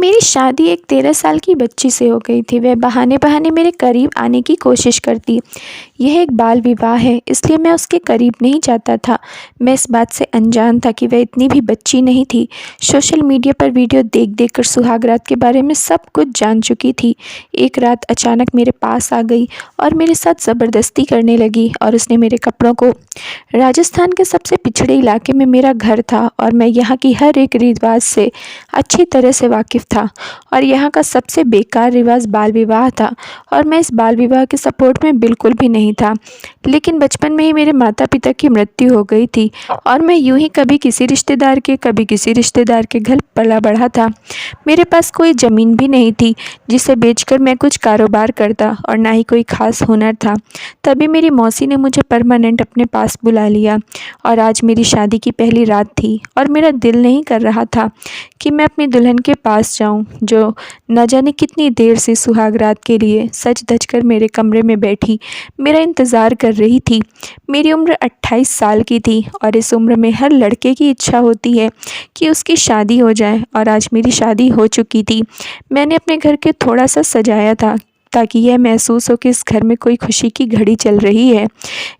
मेरी शादी एक 13 साल की बच्ची से हो गई थी। वह बहाने-बहाने मेरे करीब आने की कोशिश करती। यह एक बाल विवाह है, इसलिए मैं उसके करीब नहीं जाता था। मैं इस बात से अनजान था कि वह इतनी भी बच्ची नहीं थी। सोशल मीडिया पर वीडियो देख-देख कर सुहागरात के बारे में सब कुछ जान चुकी थी। एक रात अचानक मेरे पास आ गई और मेरे साथ ज़बरदस्ती करने लगी और उसने मेरे कपड़ों को राजस्थान के सबसे पिछड़े इलाके में मेरा घर था और मैं यहाँ की हर एक रिवाज से अच्छी तरह से वाकिफ़ था और यहाँ का सबसे बेकार रिवाज बाल विवाह था और मैं इस बाल विवाह के सपोर्ट में बिल्कुल भी नहीं था। लेकिन बचपन में ही मेरे माता पिता की मृत्यु हो गई थी और मैं यूं ही कभी किसी रिश्तेदार के कभी किसी रिश्तेदार के घर पला बढ़ा था। मेरे पास कोई ज़मीन भी नहीं थी जिसे बेचकर मैं कुछ कारोबार करता और ना ही कोई ख़ास हुनर था। तभी मेरी मौसी ने मुझे परमानेंट अपने पास बुला लिया और आज मेरी शादी की पहली रात थी और मेरा दिल नहीं कर रहा था कि मैं अपनी दुल्हन के पास जाऊं, जो न जाने कितनी देर से सुहाग रात के लिए सज धज कर मेरे कमरे में बैठी मेरा इंतज़ार कर रही थी। मेरी उम्र 28 साल की थी और इस उम्र में हर लड़के की इच्छा होती है कि उसकी शादी हो जाए और आज मेरी शादी हो चुकी थी। मैंने अपने घर के थोड़ा सा सजाया था ताकि यह महसूस हो कि इस घर में कोई खुशी की घड़ी चल रही है।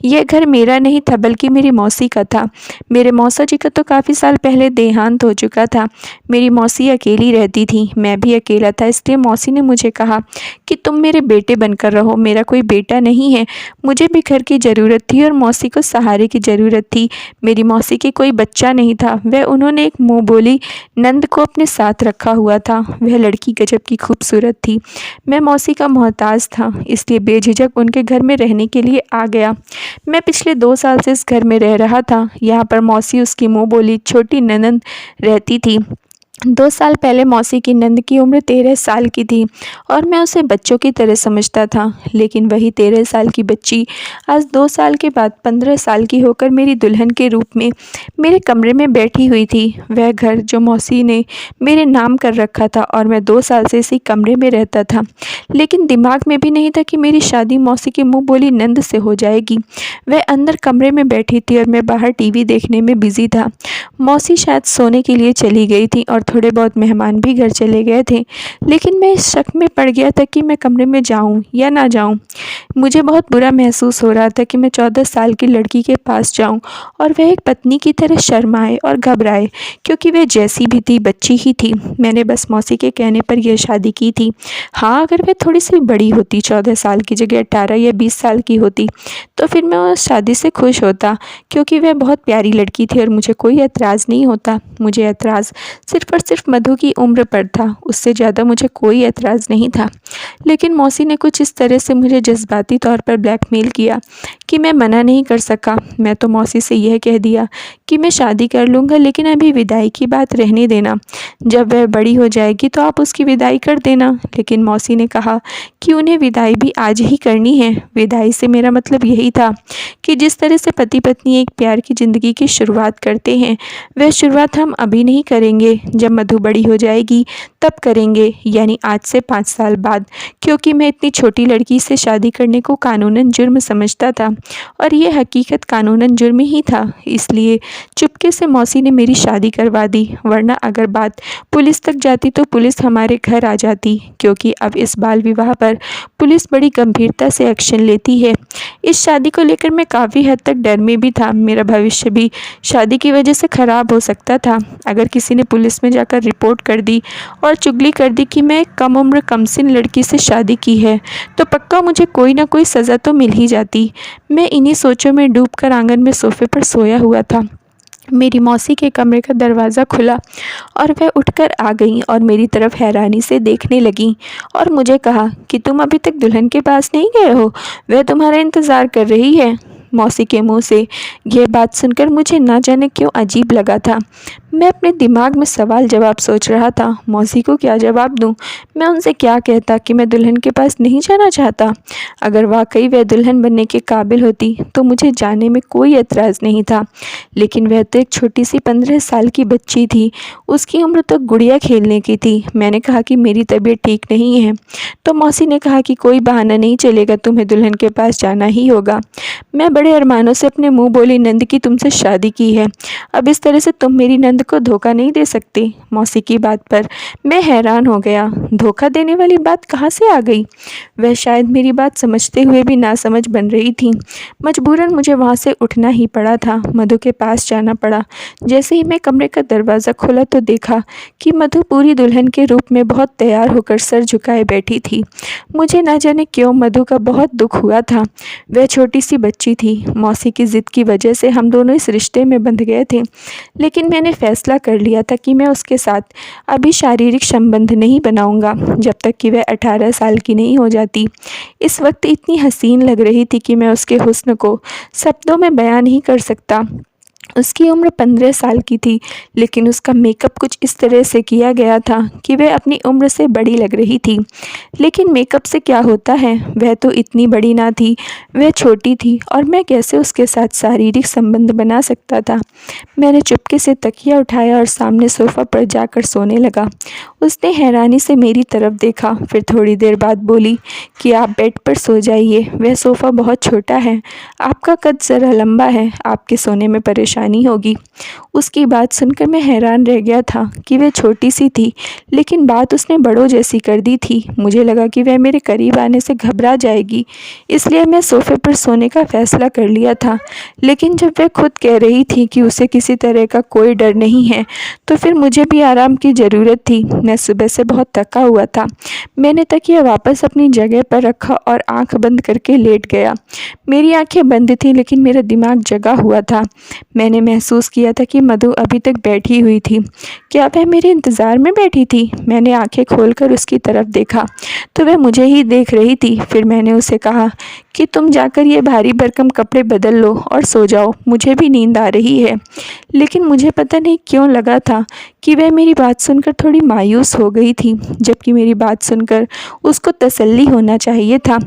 यह घर मेरा नहीं था बल्कि मेरी मौसी का था। मेरे मौसा जी का तो काफ़ी साल पहले देहांत हो चुका था। मेरी मौसी अकेली रहती थी, मैं भी अकेला था, इसलिए मौसी ने मुझे कहा कि तुम मेरे बेटे बनकर रहो। मेरा कोई बेटा नहीं है। मुझे भी घर की ज़रूरत थी और मौसी को सहारे की ज़रूरत थी। मेरी मौसी के कोई बच्चा नहीं था। वह उन्होंने एक मुँह बोली नंद को अपने साथ रखा हुआ था। वह लड़की गजब की खूबसूरत थी। मैं मौसी का मोहताज था, इसलिए बेझिझक उनके घर में रहने के लिए आ गया। मैं पिछले 2 साल से इस घर में रह रहा था। यहाँ पर मौसी, उसकी मुँह बोली छोटी ननंद रहती थी। 2 साल पहले मौसी की नंद की उम्र 13 साल की थी और मैं उसे बच्चों की तरह समझता था। लेकिन वही 13 साल की बच्ची आज 2 साल के बाद 15 साल की होकर मेरी दुल्हन के रूप में मेरे कमरे में बैठी हुई थी। वह घर जो मौसी ने मेरे नाम कर रखा था और मैं 2 साल से इसी कमरे में रहता था, लेकिन दिमाग में भी नहीं था कि मेरी शादी मौसी की मुँह बोली नंद से हो जाएगी। वह अंदर कमरे में बैठी थी और मैं बाहर टीवी देखने में बिजी था। मौसी शायद सोने के लिए चली गई थी और थोड़े बहुत मेहमान भी घर चले गए थे, लेकिन मैं इस शक में पड़ गया था कि मैं कमरे में जाऊं या ना जाऊं। मुझे बहुत बुरा महसूस हो रहा था कि मैं 14 साल की लड़की के पास जाऊं और वह एक पत्नी की तरह शर्माए और घबराए, क्योंकि वह जैसी भी थी बच्ची ही थी। मैंने बस मौसी के कहने पर यह शादी की थी। हाँ, अगर वह थोड़ी सी बड़ी होती, 14 साल की जगह 18 या 20 साल की होती, तो फिर मैं उस शादी से खुश होता, क्योंकि वह बहुत प्यारी लड़की थी और मुझे कोई एतराज़ नहीं होता। मुझे एतराज़ सिर्फ़ और सिर्फ मधु की उम्र पर था, उससे ज़्यादा मुझे कोई एतराज़ नहीं था। लेकिन मौसी ने कुछ इस तरह से मुझे जज्बाती तौर पर ब्लैकमेल किया कि मैं मना नहीं कर सका। मैं तो मौसी से यह कह दिया कि मैं शादी कर लूँगा, लेकिन अभी विदाई की बात रहने देना। जब वह बड़ी हो जाएगी तो आप उसकी विदाई कर देना। लेकिन मौसी ने कहा कि उन्हें विदाई भी आज ही करनी है। विदाई से मेरा मतलब यही था कि जिस तरह से पति पत्नी एक प्यार की ज़िंदगी की शुरुआत करते हैं, वह शुरुआत हम अभी नहीं करेंगे, जब मधु बड़ी हो जाएगी तब करेंगे, यानी आज से 5 साल बाद। क्योंकि मैं इतनी छोटी लड़की से शादी करने को कानूनन जुर्म समझता था और ये हकीकत कानूनन जुर्म ही था, इसलिए चुपके से मौसी ने मेरी शादी करवा दी। वरना अगर बात पुलिस तक जाती तो पुलिस हमारे घर आ जाती, क्योंकि अब इस बाल विवाह पर पुलिस बड़ी गंभीरता से एक्शन लेती है। इस शादी को लेकर मैं काफ़ी हद तक डर में भी था। मेरा भविष्य भी शादी की वजह से ख़राब हो सकता था। अगर किसी ने पुलिस में जाकर रिपोर्ट कर दी और चुगली कर दी कि मैं कम उम्र कमसिन लड़की से शादी की है, तो पक्का मुझे कोई ना कोई सज़ा तो मिल ही जाती। मैं इन्हीं सोचों में डूबकर आंगन में सोफे पर सोया हुआ था। मेरी मौसी के कमरे का दरवाज़ा खुला और वह उठकर आ गईं और मेरी तरफ हैरानी से देखने लगीं और मुझे कहा कि तुम अभी तक दुल्हन के पास नहीं गए हो, वह तुम्हारा इंतज़ार कर रही है। मौसी के मुंह से यह बात सुनकर मुझे ना जाने क्यों अजीब लगा था। मैं अपने दिमाग में सवाल जवाब सोच रहा था। मौसी को क्या जवाब दूं? मैं उनसे क्या कहता कि मैं दुल्हन के पास नहीं जाना चाहता? अगर वाकई वह दुल्हन बनने के काबिल होती तो मुझे जाने में कोई एतराज़ नहीं था, लेकिन वह तो एक छोटी सी 15 साल की बच्ची थी। उसकी उम्र तो गुड़िया खेलने की थी। मैंने कहा कि मेरी तबीयत ठीक नहीं है, तो मौसी ने कहा कि कोई बहाना नहीं चलेगा, तुम्हें दुल्हन के पास जाना ही होगा। मैं बड़े अरमानों से अपने मुंह बोली नंद की तुमसे शादी की है, अब इस तरह से तुम मेरी नंद को धोखा नहीं दे सकती। मौसी की बात पर मैं हैरान हो गया। धोखा देने वाली बात कहाँ से आ गई? वह शायद मेरी बात समझते हुए भी नासमझ बन रही थी। मजबूरन मुझे वहाँ से उठना ही पड़ा था। मधु के पास जाना पड़ा। जैसे ही मैं कमरे का दरवाज़ा खोला तो देखा कि मधु पूरी दुल्हन के रूप में बहुत तैयार होकर सर झुकाए बैठी थी। मुझे ना जाने क्यों मधु का बहुत दुख हुआ था। वह छोटी सी बच्ची थी। मौसी की ज़िद की वजह से हम दोनों इस रिश्ते में बंध गए थे, लेकिन मैंने फैसला कर लिया था कि मैं उसके साथ अभी शारीरिक संबंध नहीं बनाऊंगा जब तक कि वह 18 साल की नहीं हो जाती। इस वक्त इतनी हसीन लग रही थी कि मैं उसके हुस्न को शब्दों में बयान नहीं कर सकता। उसकी उम्र 15 साल की थी, लेकिन उसका मेकअप कुछ इस तरह से किया गया था कि वह अपनी उम्र से बड़ी लग रही थी। लेकिन मेकअप से क्या होता है, वह तो इतनी बड़ी ना थी, वह छोटी थी और मैं कैसे उसके साथ शारीरिक संबंध बना सकता था। मैंने चुपके से तकिया उठाया और सामने सोफ़ा पर जाकर सोने लगा। उसने हैरानी से मेरी तरफ देखा, फिर थोड़ी देर बाद बोली कि आप बेड पर सो जाइए, वह सोफ़ा बहुत छोटा है, आपका कद ज़रा लंबा है, आपके सोने में परेशानी होगी। उसकी बात सुनकर मैं हैरान रह गया था कि वह छोटी सी थी, लेकिन बात उसने बड़ों जैसी कर दी थी। मुझे लगा कि वह मेरे करीब आने से घबरा जाएगी, इसलिए मैं सोफ़े पर सोने का फ़ैसला कर लिया था। लेकिन जब वह खुद कह रही थी कि उसे किसी तरह का कोई डर नहीं है, तो फिर मुझे भी आराम की ज़रूरत थी। मैं सुबह से बहुत थका हुआ था। मैंने तकिया वापस अपनी जगह पर रखा और आंख बंद करके लेट गया। मेरी आंखें बंद थीं, लेकिन मेरा दिमाग जगा हुआ था। मैंने महसूस किया था कि मधु अभी तक बैठी हुई थी। क्या वह मेरे इंतज़ार में बैठी थी? मैंने आंखें खोलकर उसकी तरफ देखा तो वह मुझे ही देख रही थी। फिर मैंने उसे कहा कि तुम जाकर ये भारी भरकम कपड़े बदल लो और सो जाओ, मुझे भी नींद आ रही है। लेकिन मुझे पता नहीं क्यों लगा था कि वह मेरी बात सुनकर थोड़ी मायूस हो गई थी, जबकि मेरी बात सुनकर उसको तसल्ली होना चाहिए था,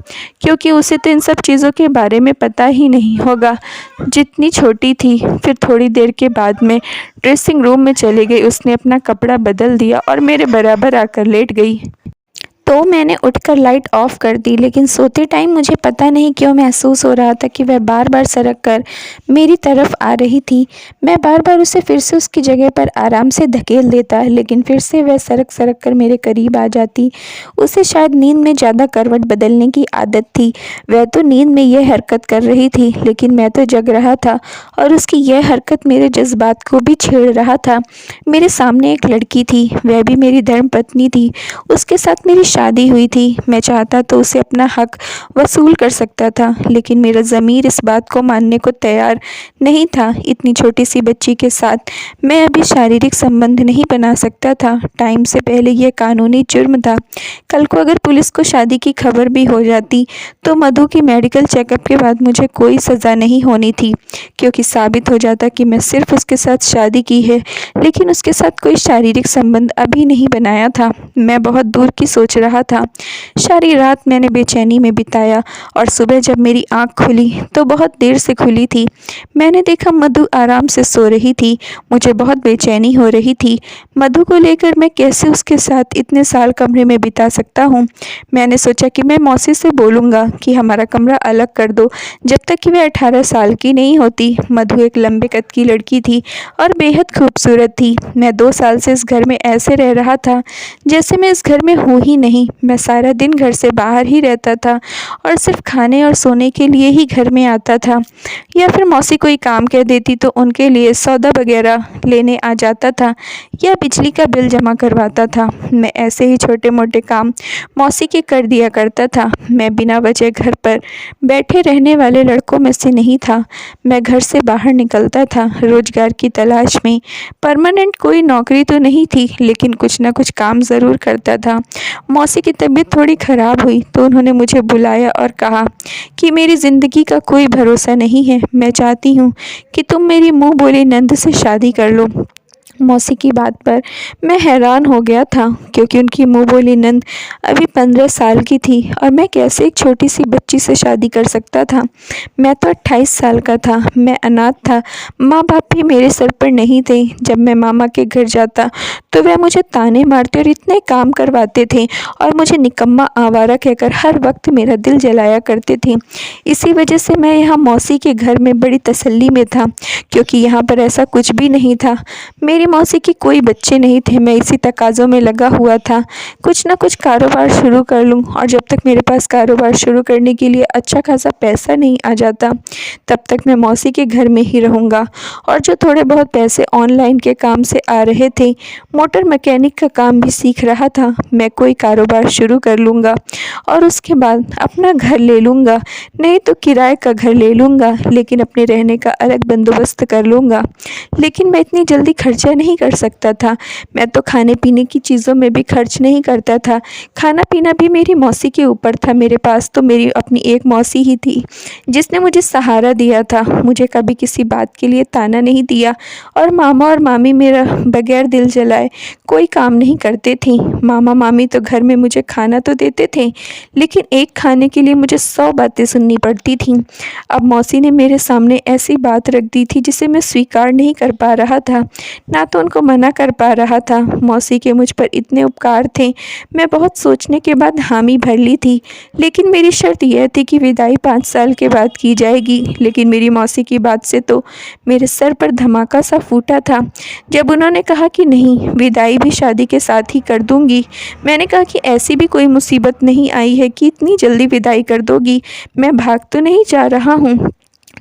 क्योंकि उसे तो इन सब चीज़ों के बारे में पता ही नहीं होगा। जितनी छोटी थी। फिर थोड़ी देर के बाद मैं ड्रेसिंग रूम में चली गई। उसने अपना कपड़ा बदल दिया और मेरे बराबर आकर लेट गई। तो मैंने उठकर लाइट ऑफ़ कर दी, लेकिन सोते टाइम मुझे पता नहीं क्यों महसूस हो रहा था कि वह बार बार सरक कर मेरी तरफ आ रही थी। मैं बार बार उसे फिर से उसकी जगह पर आराम से धकेल देता, लेकिन फिर से वह सरक सरक कर मेरे करीब आ जाती। उसे शायद नींद में ज़्यादा करवट बदलने की आदत थी। वह तो नींद में यह हरकत कर रही थी, लेकिन मैं तो जग रहा था और उसकी यह हरकत मेरे जज्बात को भी छेड़ रहा था। मेरे सामने एक लड़की थी, वह भी मेरी धर्मपत्नी थी। उसके साथ मेरी शादी हुई थी। मैं चाहता तो उसे अपना हक वसूल कर सकता था, लेकिन मेरा ज़मीर इस बात को मानने को तैयार नहीं था। इतनी छोटी सी बच्ची के साथ मैं अभी शारीरिक संबंध नहीं बना सकता था। टाइम से पहले यह कानूनी जुर्म था। कल को अगर पुलिस को शादी की खबर भी हो जाती तो मधु की मेडिकल चेकअप के बाद मुझे कोई सज़ा नहीं होनी थी, क्योंकि साबित हो जाता कि मैं सिर्फ उसके साथ शादी की है, लेकिन उसके साथ कोई शारीरिक संबंध अभी नहीं बनाया था। मैं बहुत दूर की सोच रहा था। सारी रात मैंने बेचैनी में बिताया और सुबह जब मेरी आँख खुली तो बहुत देर से खुली थी। मैंने देखा मधु आराम से सो रही थी। मुझे बहुत बेचैनी हो रही थी। मधु को लेकर मैं कैसे उसके साथ इतने साल कमरे में बिता सकता हूँ। मैंने सोचा कि मैं मौसी से बोलूँगा कि हमारा कमरा अलग कर दो जब तक कि वह 18 साल की नहीं होती। मधु एक लंबे कद की लड़की थी और बेहद खूबसूरत थी। मैं 2 साल से इस घर में ऐसे रह रहा था जैसे मैं इस घर में हूँ ही नहीं। मैं सारा दिन घर से बाहर ही रहता था और सिर्फ खाने और सोने के लिए ही घर में आता था, या फिर मौसी कोई काम कह देती तो उनके लिए सौदा वगैरह लेने आ जाता था या बिजली का बिल जमा करवाता था। मैं ऐसे ही छोटे मोटे काम मौसी के कर दिया करता था। मैं बिना वजह घर पर बैठे रहने वाले लड़कों में से नहीं था। मैं घर से बाहर निकलता था रोजगार की तलाश में। परमानेंट कोई नौकरी तो नहीं थी, लेकिन कुछ ना कुछ काम ज़रूर करता था। मौसी की तबीयत थोड़ी ख़राब हुई तो उन्होंने मुझे बुलाया और कहा कि मेरी ज़िंदगी का कोई भरोसा नहीं है। मैं चाहती हूँ कि तुम मेरी मुँह बोली नंद से शादी कर लो। मौसी की बात पर मैं हैरान हो गया था, क्योंकि उनकी मुँह बोली नंद अभी 15 साल की थी और मैं कैसे एक छोटी सी बच्ची से शादी कर सकता था। मैं तो 28 साल का था, मैं अनाथ था, माँ बाप भी मेरे सर पर नहीं थे। जब मैं मामा के घर जाता तो वह मुझे ताने मारते और इतने काम करवाते थे और मुझे निकम्मा आवारा कहकर हर वक्त मेरा दिल जलाया करते थे। इसी वजह से मैं यहाँ मौसी के घर में बड़ी तसल्ली में था, क्योंकि यहाँ पर ऐसा कुछ भी नहीं था। मेरी मौसी के कोई बच्चे नहीं थे। मैं इसी तकाज़ों में लगा हुआ था, कुछ ना कुछ कारोबार शुरू कर लूं, और जब तक मेरे पास कारोबार शुरू करने के लिए अच्छा खासा पैसा नहीं आ जाता, तब तक मैं मौसी के घर में ही रहूँगा। और जो थोड़े बहुत पैसे ऑनलाइन के काम से आ रहे थे, मोटर मैकेनिक का काम भी सीख रहा था, मैं कोई कारोबार शुरू कर लूँगा और उसके बाद अपना घर ले लूँगा, नहीं तो किराए का घर ले लूँगा, लेकिन अपने रहने का अलग बंदोबस्त कर लूँगा। लेकिन मैं इतनी जल्दी खर्चा नहीं कर सकता था। मैं तो खाने पीने की चीज़ों में भी खर्च नहीं करता था। खाना पीना भी मेरी मौसी के ऊपर था। मेरे पास तो मेरी अपनी एक मौसी ही थी, जिसने मुझे सहारा दिया था, मुझे कभी किसी बात के लिए ताना नहीं दिया। और मामा और मामी मेरा बगैर दिल जलाए कोई काम नहीं करते थे। मामा मामी तो घर में मुझे खाना तो देते थे, लेकिन एक खाने के लिए मुझे 100 बातें सुननी पड़ती थीं। अब मौसी ने मेरे सामने ऐसी बात रख दी थी जिसे मैं स्वीकार नहीं कर पा रहा था, ना तो उनको मना कर पा रहा था। मौसी के मुझ पर इतने उपकार थे, मैं बहुत सोचने के बाद हामी भर ली थी। लेकिन मेरी शर्त यह थी कि विदाई 5 साल के बाद की जाएगी। लेकिन मेरी मौसी की बात से तो मेरे सर पर धमाका सा फूटा था। जब उन्होंने कहा कि नहीं, विदाई भी शादी के साथ ही कर दूंगी, मैंने कहा कि ऐसी भी कोई मुसीबत नहीं आई है कि इतनी जल्दी विदाई कर दोगी, मैं भाग तो नहीं जा रहा हूँ।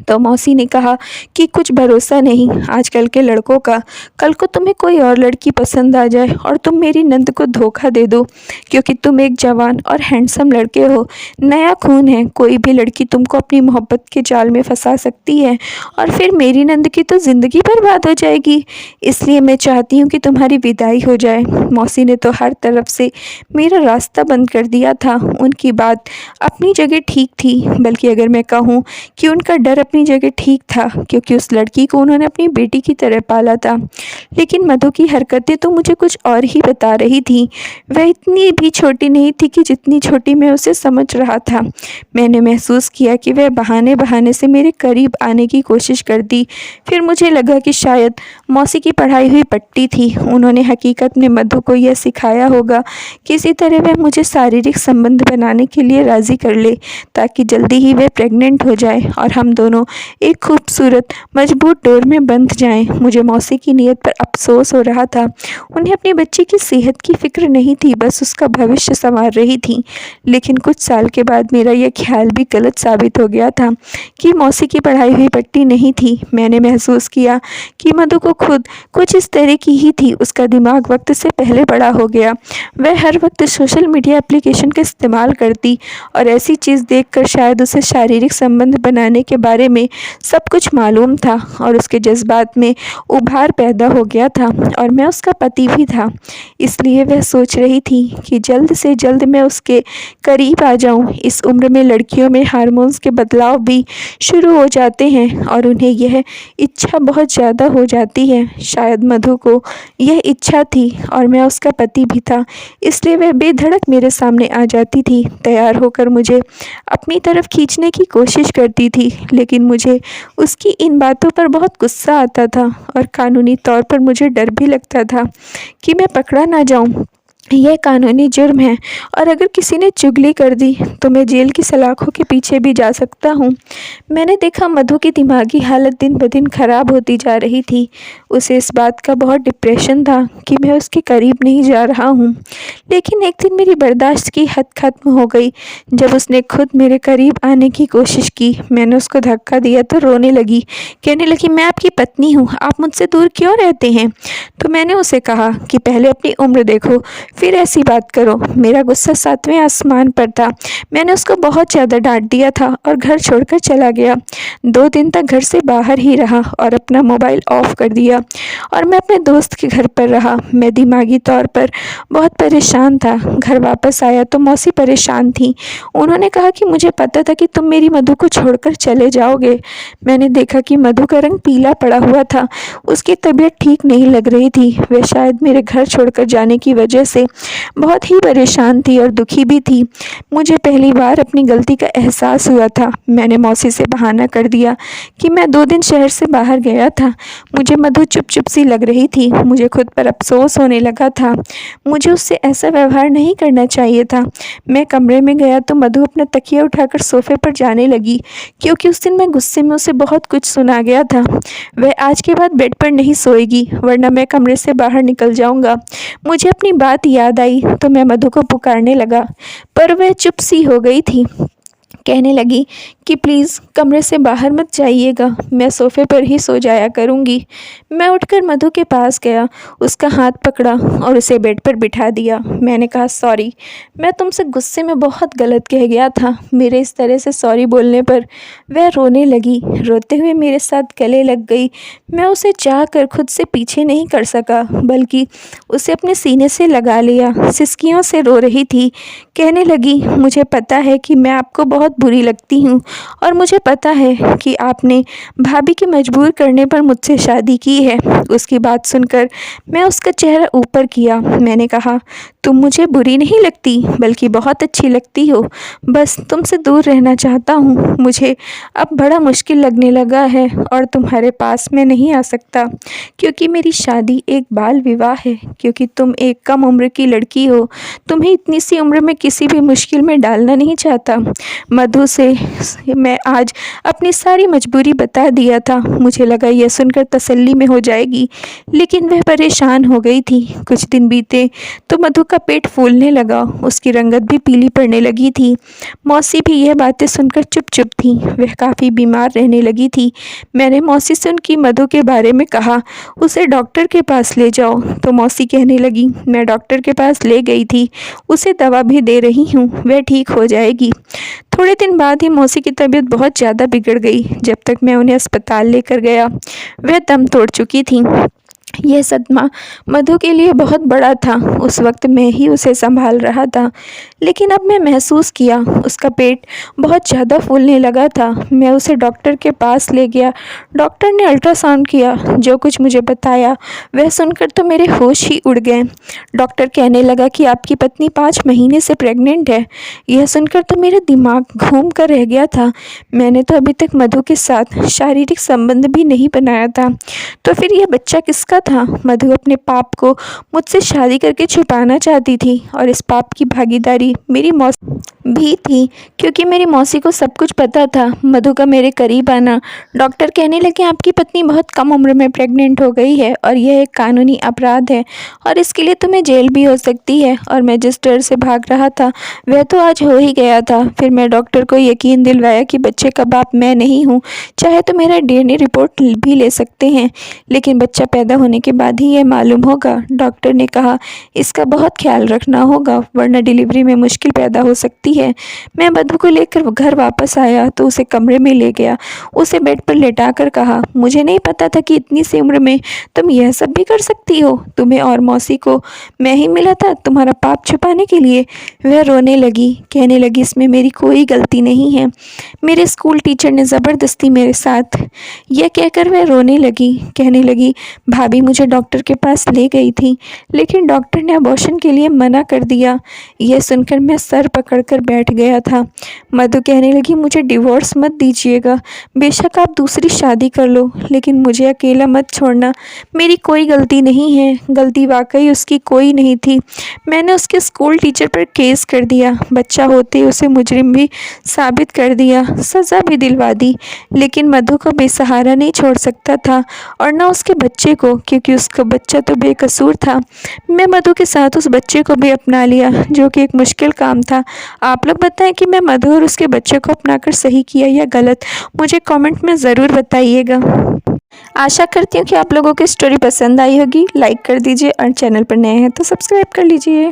तो मौसी ने कहा कि कुछ भरोसा नहीं आजकल के लड़कों का, कल को तुम्हें कोई और लड़की पसंद आ जाए और तुम मेरी नंद को धोखा दे दो, क्योंकि तुम एक जवान और हैंडसम लड़के हो, नया खून है, कोई भी लड़की तुमको अपनी मोहब्बत के जाल में फंसा सकती है और फिर मेरी नंद की तो ज़िंदगी बर्बाद हो जाएगी। इसलिए मैं चाहती हूँ कि तुम्हारी विदाई हो जाए। मौसी ने तो हर तरफ से मेरा रास्ता बंद कर दिया था। उनकी बात अपनी जगह ठीक थी, बल्कि अगर मैं कहूँ कि उनका डर अपनी जगह ठीक था, क्योंकि उस लड़की को उन्होंने अपनी बेटी की तरह पाला था। लेकिन मधु की हरकतें तो मुझे कुछ और ही बता रही थी। वह इतनी भी छोटी नहीं थी कि जितनी छोटी मैं उसे समझ रहा था। मैंने महसूस किया कि वह बहाने बहाने से मेरे करीब आने की कोशिश करती। फिर मुझे लगा कि शायद मौसी की पढ़ाई हुई पट्टी थी। उन्होंने हकीकत में मधु को यह सिखाया होगा, किसी तरह वह मुझे शारीरिक संबंध बनाने के लिए राज़ी कर ले, ताकि जल्दी ही वह प्रेग्नेंट हो जाए और हम दोनों एक खूबसूरत मजबूत डोर में बंध जाएं। मुझे मौसी की नीयत पर अफसोस हो रहा था। उन्हें अपनी बच्ची की सेहत की फिक्र नहीं थी, बस उसका भविष्य संवार रही थी। लेकिन कुछ साल के बाद मेरा यह ख्याल भी गलत साबित हो गया था कि मौसी की पढ़ाई हुई पट्टी नहीं थी। मैंने महसूस किया कि मधु को खुद कुछ इस तरह की ही थी। उसका दिमाग वक्त से पहले बड़ा हो गया। वह हर वक्त सोशल मीडिया एप्लीकेशन का इस्तेमाल करती और ऐसी चीज़ देखकर शायद उसे शारीरिक संबंध बनाने के बारे में सब कुछ मालूम था और उसके जज्बात में उभार पैदा हो गया था। और मैं उसका पति भी था, इसलिए वह सोच रही थी कि जल्द से जल्द मैं उसके करीब आ जाऊं। इस उम्र में लड़कियों में हार्मोन्स के बदलाव भी शुरू हो जाते हैं और उन्हें यह इच्छा बहुत ज़्यादा हो जाती है। शायद मधु को यह इच्छा थी और मैं उसका पति भी था, इसलिए वह बेधड़क मेरे सामने आ जाती थी, तैयार होकर मुझे अपनी तरफ खींचने की कोशिश करती थी। लेकिन मुझे उसकी इन बातों पर बहुत गुस्सा आता था और कानूनी तौर पर मुझे डर भी लगता था कि मैं पकड़ा ना जाऊं। यह कानूनी जुर्म है और अगर किसी ने चुगली कर दी तो मैं जेल की सलाखों के पीछे भी जा सकता हूँ। मैंने देखा मधु की दिमागी हालत दिन ब दिन ख़राब होती जा रही थी। उसे इस बात का बहुत डिप्रेशन था कि मैं उसके करीब नहीं जा रहा हूँ। लेकिन एक दिन मेरी बर्दाश्त की हद ख़त्म हो गई जब उसने खुद मेरे करीब आने की कोशिश की। मैंने उसको धक्का दिया तो रोने लगी, कहने लगी मैं आपकी पत्नी हूँ, आप मुझसे दूर क्यों रहते हैं। तो मैंने उसे कहा कि पहले अपनी उम्र देखो, फिर ऐसी बात करो। मेरा गुस्सा 7वें आसमान पर था। मैंने उसको बहुत ज़्यादा डांट दिया था और घर छोड़कर चला गया। 2 दिन तक घर से बाहर ही रहा और अपना मोबाइल ऑफ कर दिया और मैं अपने दोस्त के घर पर रहा। मैं दिमागी तौर पर बहुत परेशान था। घर वापस आया तो मौसी परेशान थी। उन्होंने कहा कि मुझे पता था कि तुम मेरी मधु को छोड़कर चले जाओगे। मैंने देखा कि मधु का रंग पीला पड़ा हुआ था। उसकी तबीयत ठीक नहीं लग रही थी। वह शायद मेरे घर छोड़कर जाने की वजह से बहुत ही परेशान थी और दुखी भी थी। मुझे पहली बार अपनी गलती का एहसास हुआ था। मैंने मौसी से बहाना कर दिया कि मैं 2 दिन शहर से बाहर गया था। मुझे मधु चुप चुप सी लग रही थी। मुझे खुद पर अफसोस होने लगा था। मुझे उससे ऐसा व्यवहार नहीं करना चाहिए था। मैं कमरे में गया तो मधु अपना तकिया उठाकर सोफे पर जाने लगी, क्योंकि उस दिन मैं गुस्से में उसे बहुत कुछ सुना गया था। वह आज के बाद बेड पर नहीं सोएगी, वरना मैं कमरे से बाहर निकल जाऊंगा। मुझे अपनी बात याद आई तो मैं मधु को पुकारने लगा, पर वह चुप सी हो गई थी। कहने लगी कि प्लीज़ कमरे से बाहर मत जाइएगा, मैं सोफ़े पर ही सो जाया करूँगी। मैं उठकर मधु के पास गया, उसका हाथ पकड़ा और उसे बेड पर बिठा दिया। मैंने कहा, सॉरी, मैं तुमसे गुस्से में बहुत गलत कह गया था। मेरे इस तरह से सॉरी बोलने पर वह रोने लगी। रोते हुए मेरे साथ गले लग गई। मैं उसे चाह कर खुद से पीछे नहीं कर सका, बल्कि उसे अपने सीने से लगा लिया। सिसकियों से रो रही थी। कहने लगी, मुझे पता है कि मैं आपको बहुत बुरी लगती हूँ और मुझे पता है कि आपने भाभी के मजबूर करने पर मुझसे शादी की है। उसकी बात सुनकर मैं उसका चेहरा ऊपर किया। मैंने कहा, तुम मुझे बुरी नहीं लगती, बल्कि बहुत अच्छी लगती हो। बस तुमसे दूर रहना चाहता हूँ। मुझे अब बड़ा मुश्किल लगने लगा है और तुम्हारे पास मैं नहीं आ सकता, क्योंकि मेरी शादी एक बाल विवाह है। क्योंकि तुम एक कम उम्र की लड़की हो, तुम्हें इतनी सी उम्र में किसी भी मुश्किल में डालना नहीं चाहता। मधु से मैं आज अपनी सारी मजबूरी बता दिया था। मुझे लगा यह सुनकर तसल्ली में हो जाएगी, लेकिन वह परेशान हो गई थी। कुछ दिन बीते तो मधु का पेट फूलने लगा, उसकी रंगत भी पीली पड़ने लगी थी। मौसी भी यह बातें सुनकर चुप चुप थी। वह काफ़ी बीमार रहने लगी थी। मैंने मौसी से उनकी मधु के बारे में कहा, उसे डॉक्टर के पास ले जाओ। तो मौसी कहने लगी, मैं डॉक्टर के पास ले गई थी, उसे दवा भी दे रही हूँ, वह ठीक हो जाएगी। थोड़े दिन बाद ही मौसी की तबीयत बहुत ज़्यादा बिगड़ गई। जब तक मैं उन्हें अस्पताल लेकर गया, वह दम तोड़ चुकी थी। यह सदमा मधु के लिए बहुत बड़ा था। उस वक्त मैं ही उसे संभाल रहा था, लेकिन अब मैं महसूस किया उसका पेट बहुत ज़्यादा फूलने लगा था। मैं उसे डॉक्टर के पास ले गया। डॉक्टर ने अल्ट्रासाउंड किया। जो कुछ मुझे बताया वह सुनकर तो मेरे होश ही उड़ गए। डॉक्टर कहने लगा कि आपकी पत्नी 5 महीने से प्रेग्नेंट है। यह सुनकर तो मेरा दिमाग घूम कर रह गया था। मैंने तो अभी तक मधु के साथ शारीरिक संबंध भी नहीं बनाया था, तो फिर यह बच्चा किसका था? मधु अपने पाप को मुझसे शादी करके छुपाना चाहती थी और इस पाप की भागीदारी मेरी मौसी भी थी, क्योंकि मेरी मौसी को सब कुछ पता था। मधु का मेरे करीब आना, डॉक्टर कहने लगे आपकी पत्नी बहुत कम उम्र में प्रेग्नेंट हो गई है और यह एक कानूनी अपराध है और इसके लिए तुम्हें जेल भी हो सकती है। और मैं जिस डर से भाग रहा था वह तो आज हो ही गया था। फिर मैं डॉक्टर को यकीन दिलवाया कि बच्चे का बाप मैं नहीं हूँ। चाहे तो मेरा DNA रिपोर्ट भी ले सकते हैं, लेकिन बच्चा पैदा होने के बाद ही यह मालूम होगा। डॉक्टर ने कहा, इसका बहुत ख्याल रखना होगा, वरना डिलीवरी में मुश्किल पैदा हो सकती है। मैं मधु को लेकर घर वापस आया तो उसे कमरे में ले गया। उसे बेड पर लेटाकर कहा, मुझे नहीं पता था कि इतनी सी उम्र में तुम यह सब भी कर सकती हो। तुम्हें और मौसी को मैं ही मिला था तुम्हारा पाप छुपाने के लिए। वह रोने लगी, कहने लगी, इसमें मेरी कोई गलती नहीं है। मेरे स्कूल टीचर ने ज़बरदस्ती मेरे साथ। यह कहकर वह रोने लगी। कहने लगी, भाभी मुझे डॉक्टर के पास ले गई थी, लेकिन डॉक्टर ने अबॉर्शन के लिए मना कर दिया। यह सुनकर मैं सर पकड़कर बैठ गया था। मधु कहने लगी, मुझे डिवोर्स मत दीजिएगा, बेशक आप दूसरी शादी कर लो, लेकिन मुझे अकेला मत छोड़ना। मेरी कोई गलती नहीं है। गलती वाकई उसकी कोई नहीं थी। मैंने उसके स्कूल टीचर पर केस कर दिया। बच्चा होते ही उसे मुजरिम भी साबित कर दिया, सज़ा भी दिलवा दी, लेकिन मधु को बेसहारा नहीं छोड़ सकता था और न उसके बच्चे को, क्योंकि उसका बच्चा तो बेकसूर था। मैं मधु के साथ उस बच्चे को भी अपना लिया, जो कि एक मुश्किल काम था। आप लोग बताएं कि मैं मधु और उसके बच्चे को अपनाकर सही किया या गलत, मुझे कमेंट में ज़रूर बताइएगा। आशा करती हूँ कि आप लोगों की स्टोरी पसंद आई होगी। लाइक कर दीजिए और चैनल पर नए हैं तो सब्सक्राइब कर लीजिए।